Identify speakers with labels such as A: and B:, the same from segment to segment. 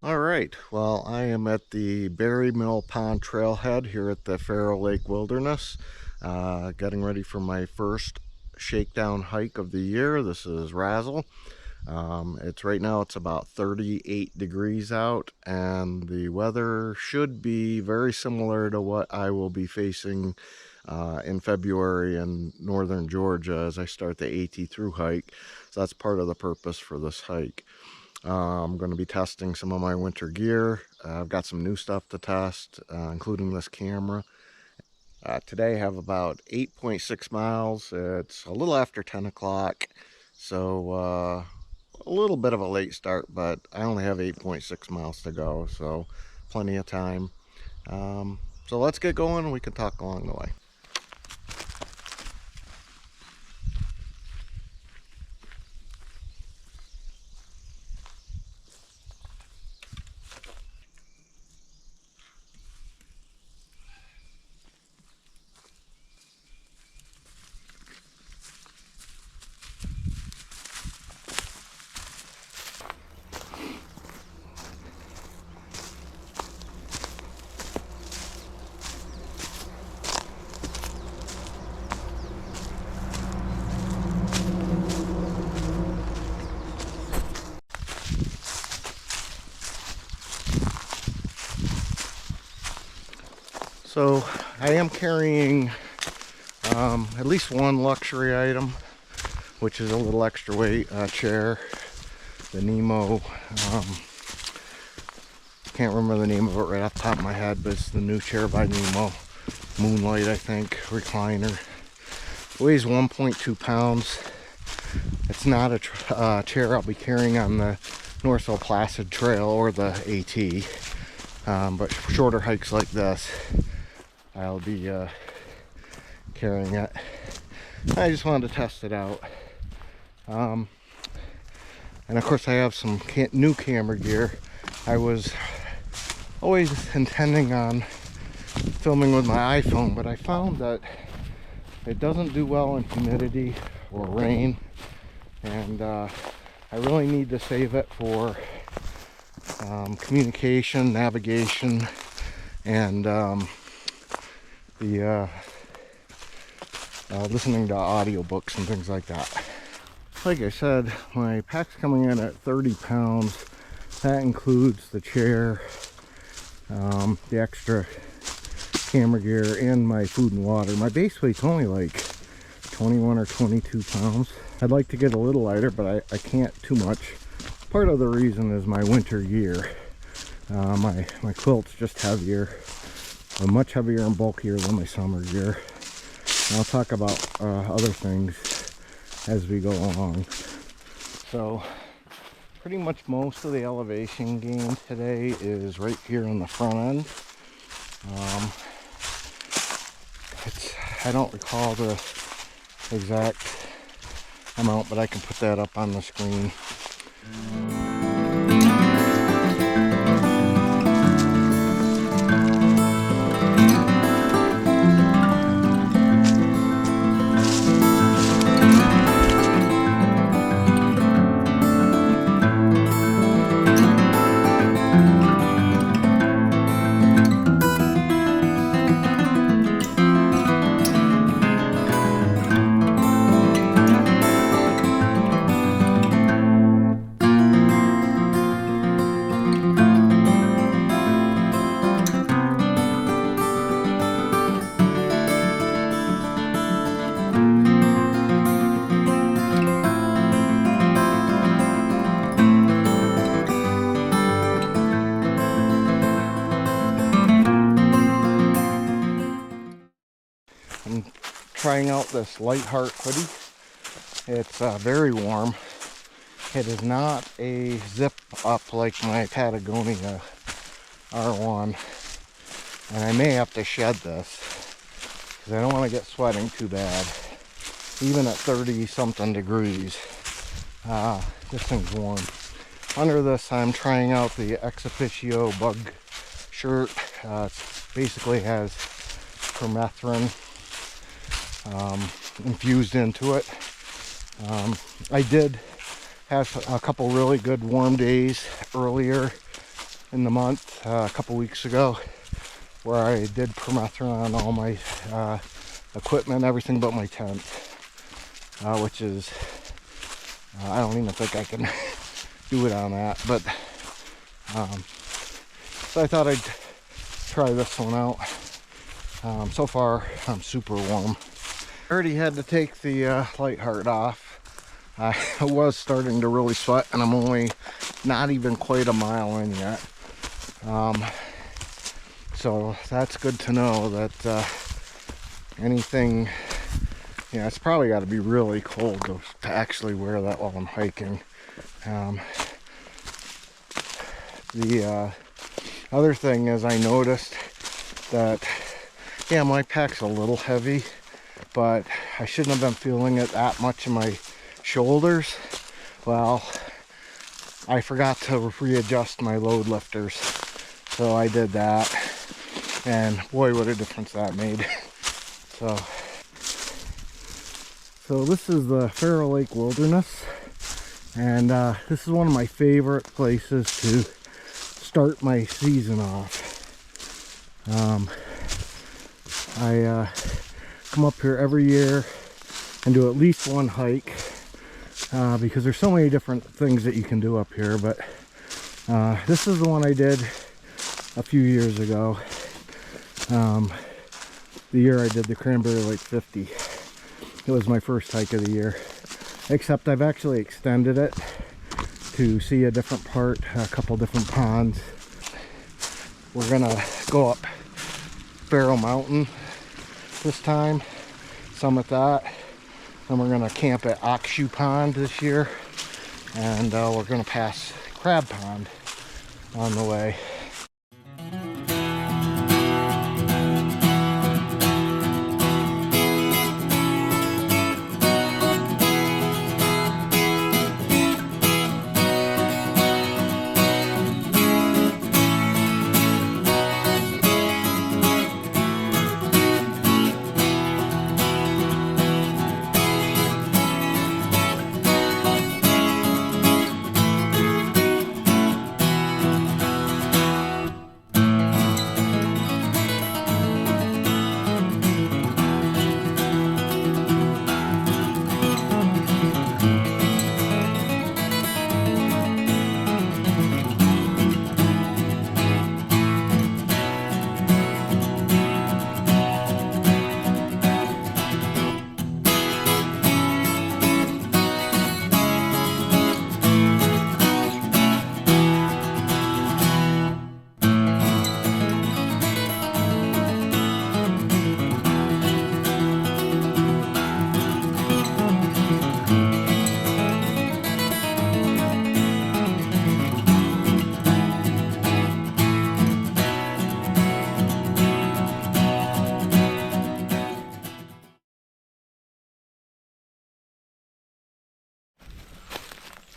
A: All right, well, I am at the Berry Mill Pond Trailhead here at the Pharaoh Lake Wilderness, getting ready for my first shakedown hike of the year. This is Razzle. It's right now it's about 38 degrees out, and the weather should be very similar to what I will be facing in February in northern Georgia as I start the AT through hike. So that's part of the purpose for this hike. I'm going to be testing some of my winter gear. I've got some new stuff to test, including this camera. Today I have about 8.6 miles. It's a little after 10 o'clock, so a little bit of a late start, but I only have 8.6 miles to go, so plenty of time. So let's get going. We can talk along the way. So I am carrying at least one luxury item, which is a little extra weight chair, the Nemo. Can't remember the name of it right off the top of my head, but it's the new chair by Nemo. Moonlight, I think, recliner. Weighs 1.2 pounds. It's not a chair I'll be carrying on the Northville Placid Trail or the AT, but for shorter hikes like this, I'll be carrying it. I just wanted to test it out. And of course I have some new camera gear. I was always intending on filming with my iPhone, but I found that it doesn't do well in humidity or rain, and I really need to save it for communication, navigation, and listening to audiobooks and things like that. Like I said, my pack's coming in at 30 pounds. That includes the chair, the extra camera gear, and my food and water. My base weight's only like 21 or 22 pounds. I'd like to get a little lighter, but I can't too much. Part of the reason is my winter gear. My quilt's just heavier, much heavier and bulkier than my summer gear. And I'll talk about other things as we go along. So pretty much most of the elevation gain today is right here on the front end. I don't recall the exact amount, but I can put that up on the screen. I'm trying out this Light Heart hoodie. It's very warm. It is not a zip up like my Patagonia R1, and I may have to shed this because I don't want to get sweating too bad, even at 30 something degrees. This thing's warm. Under this, I'm trying out the Ex Officio bug shirt. It basically has permethrin infused into it. I did have a couple really good warm days earlier in the month a couple weeks ago, where I did permethrin on all my equipment, everything but my tent, which is, I don't even think I can do it on that, but so I thought I'd try this one out. So far I'm super warm. I already had to take the light heart off. I was starting to really sweat, and I'm only not even quite a mile in yet. So that's good to know that anything, yeah, it's probably got to be really cold to actually wear that while I'm hiking. The other thing is, I noticed that, yeah, my pack's a little heavy, but I shouldn't have been feeling it that much in my shoulders. Well, I forgot to readjust my load lifters, so I did that, and boy, what a difference that made. So this is the Pharaoh Lake Wilderness, and this is one of my favorite places to start my season off. I come up here every year and do at least one hike, because there's so many different things that you can do up here, but this is the one I did a few years ago, the year I did the Cranberry Lake 50. It was my first hike of the year, except I've actually extended it to see a different part, a couple different ponds. We're gonna go up Pharaoh Mountain this time, summit that. Then we're gonna camp at Oxshoe Pond this year, and we're gonna pass Crab Pond on the way.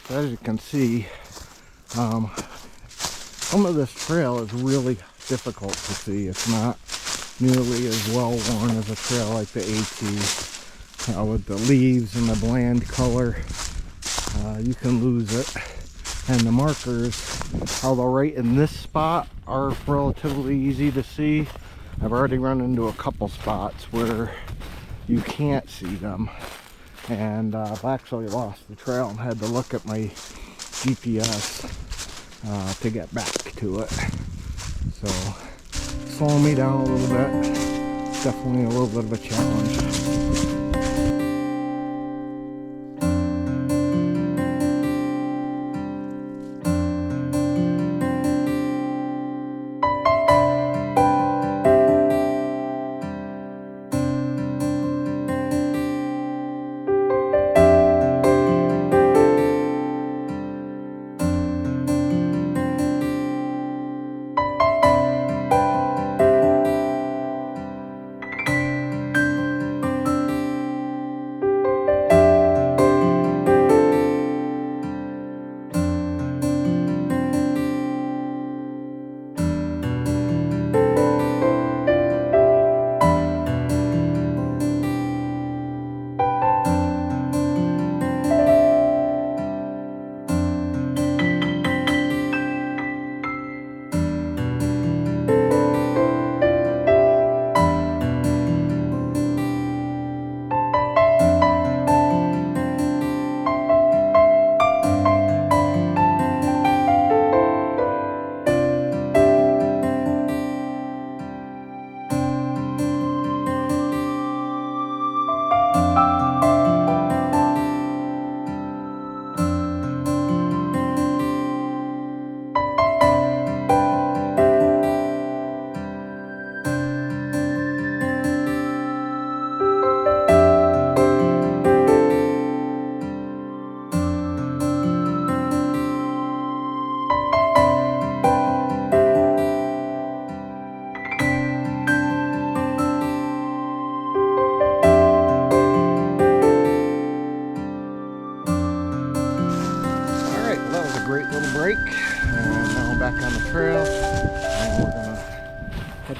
A: As you can see, some of this trail is really difficult to see. It's not nearly as well worn as a trail like the AT. With the leaves and the bland color, you can lose it. And the markers, although right in this spot, are relatively easy to see. I've already run into a couple spots where you can't see them. And I've actually lost the trail and had to look at my GPS to get back to it. So, slowing me down a little bit. Definitely a little bit of a challenge.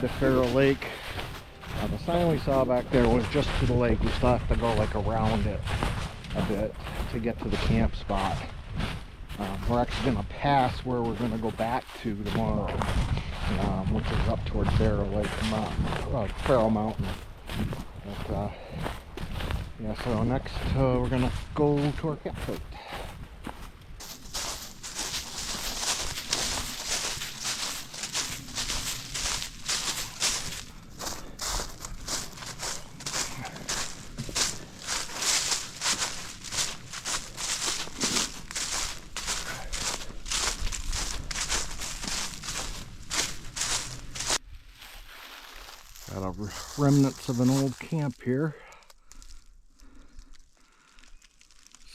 A: to Pharaoh Lake. The sign we saw back there was just to the lake. We still have to go like around it a bit to get to the camp spot. We're actually going to pass where we're going to go back to tomorrow, which is up towards Pharaoh Lake Pharaoh Mountain. But yeah, so next we're going to go to our campsite. Got remnants of an old camp here.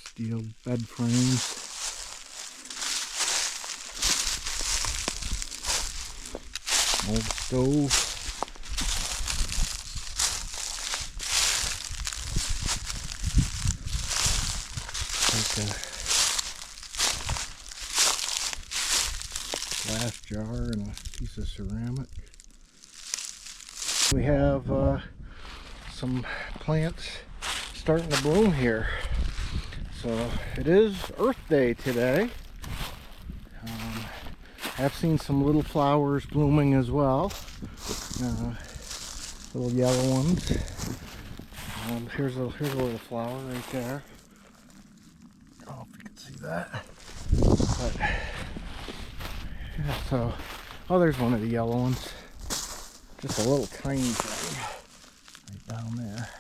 A: Steel bed frames. Old stove. Like a glass jar and a piece of ceramic. We have some plants starting to bloom here. So it is Earth Day today. I've seen some little flowers blooming as well. Little yellow ones. Here's a little flower right there. I don't know if you can see that. But yeah, so there's one of the yellow ones. Just a little tiny thing right down there.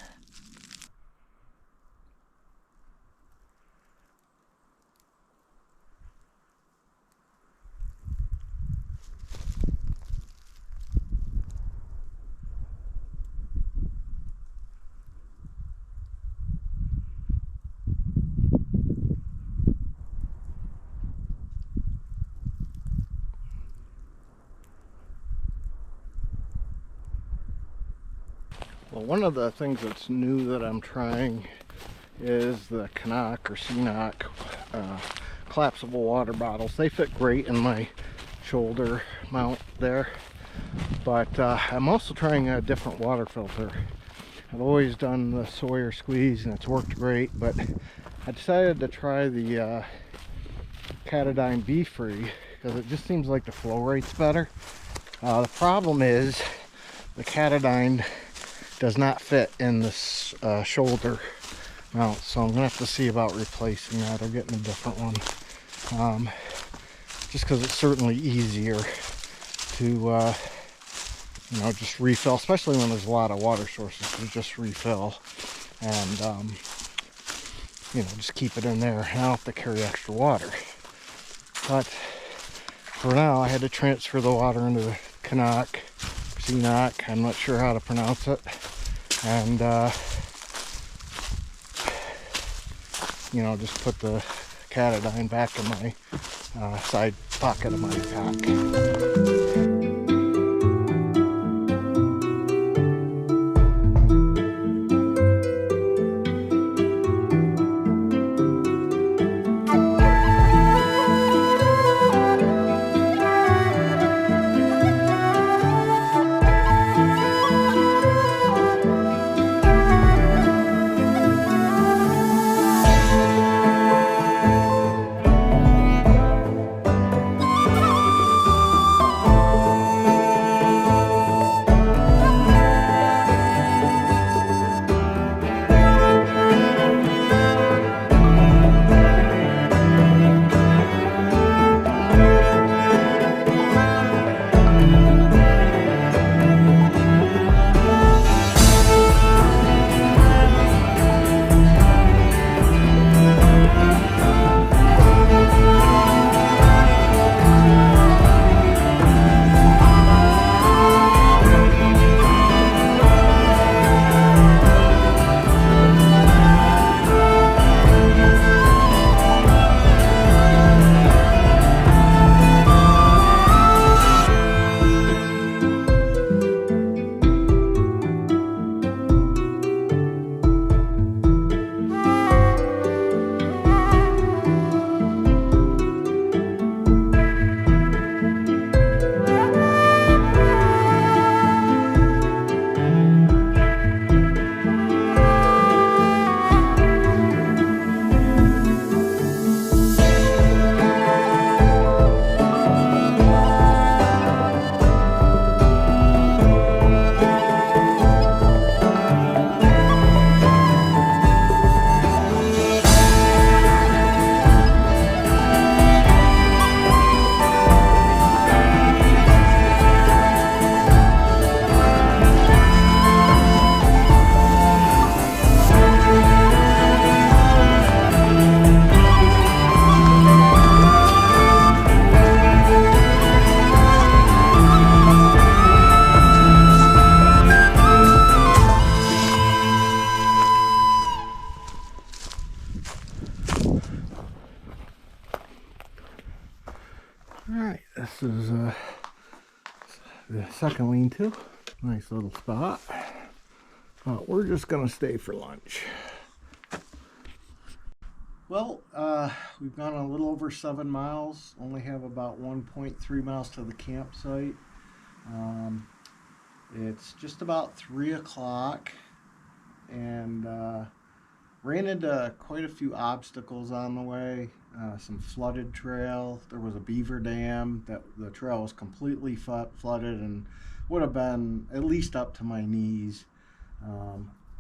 A: Well, one of the things that's new that I'm trying is the Canuck or Ceanoc collapsible water bottles. They fit great in my shoulder mount there, but I'm also trying a different water filter. I've always done the Sawyer squeeze and it's worked great, but I decided to try the Katadyn Be Free because it just seems like the flow rate's better. The problem is the Katadyn does not fit in this shoulder mount, so I'm gonna have to see about replacing that or getting a different one. Just because it's certainly easier to just refill, especially when there's a lot of water sources, to just refill and just keep it in there. I don't have to carry extra water. But for now, I had to transfer the water into the Canuck, Ceanoc, I'm not sure how to pronounce it, and just put the Katadyn back in my side pocket of my pack. the second lean-to. Nice little spot. We're just gonna stay for lunch. Well, we've gone a little over 7 miles, only have about 1.3 miles to the campsite. It's just about 3 o'clock, and ran into quite a few obstacles on the way. Some flooded trail. There was a beaver dam that the trail was completely flooded and would have been at least up to my knees.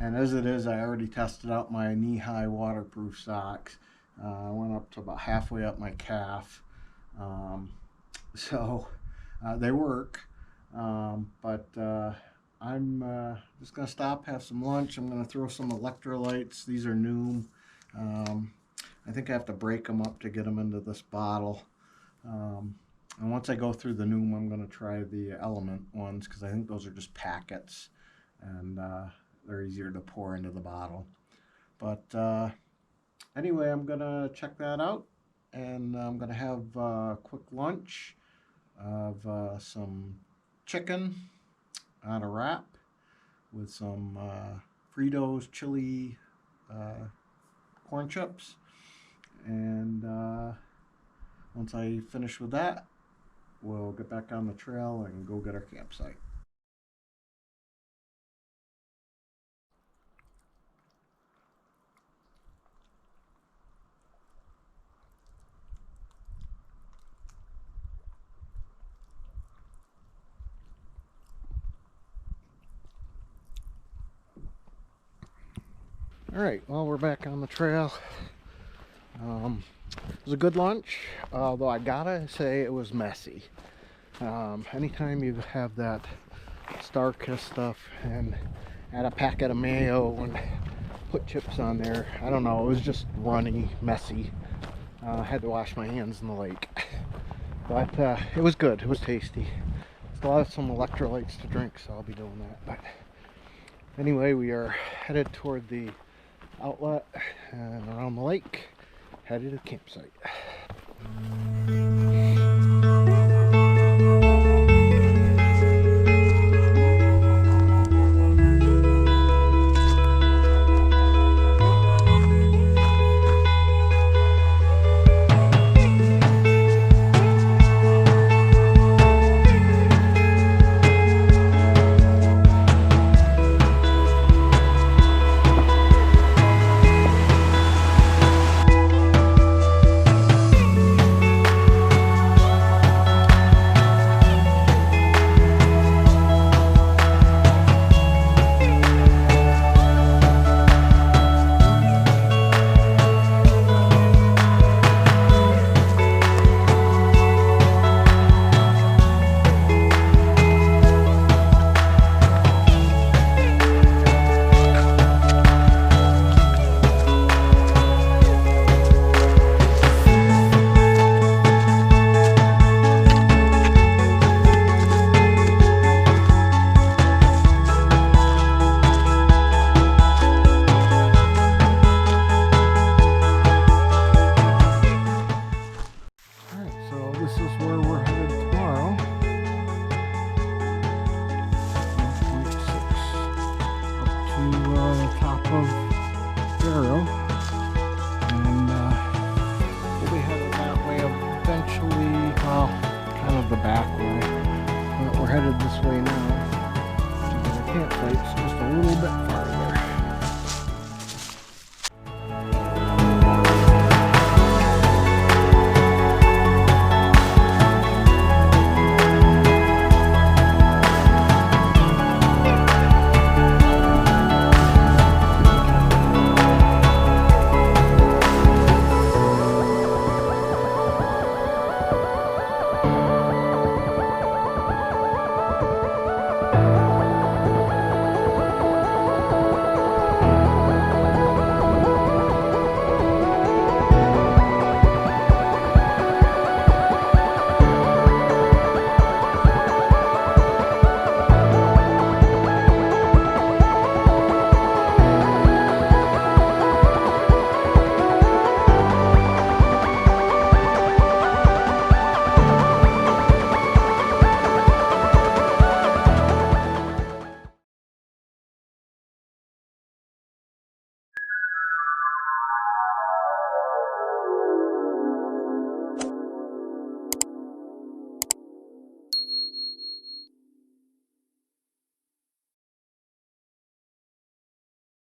A: And as it is, I already tested out my knee-high waterproof socks. I went up to about halfway up my calf. So they work. But I'm just going to stop, have some lunch. I'm going to throw some electrolytes. These are new. I think I have to break them up to get them into this bottle. And once I go through the Noom, I'm going to try the Element ones because I think those are just packets. And they're easier to pour into the bottle. But anyway, I'm going to check that out. And I'm going to have a quick lunch of some chicken on a wrap with some Fritos chili corn chips. And once I finish with that, we'll get back on the trail and go get our campsite. All right, well, we're back on the trail. It was a good lunch, although I gotta say it was messy. Anytime you have that Star-Kissed stuff and add a packet of mayo and put chips on there, I don't know, it was just runny, messy. I had to wash my hands in the lake. But it was good, it was tasty. Still have some electrolytes to drink, so I'll be doing that. But anyway, we are headed toward the outlet and around the lake, headed to the campsite. of Pharaoh, and we'll be headed that way eventually, well, kind of the back way, but we're headed this way now to the campsite. It's just a little bit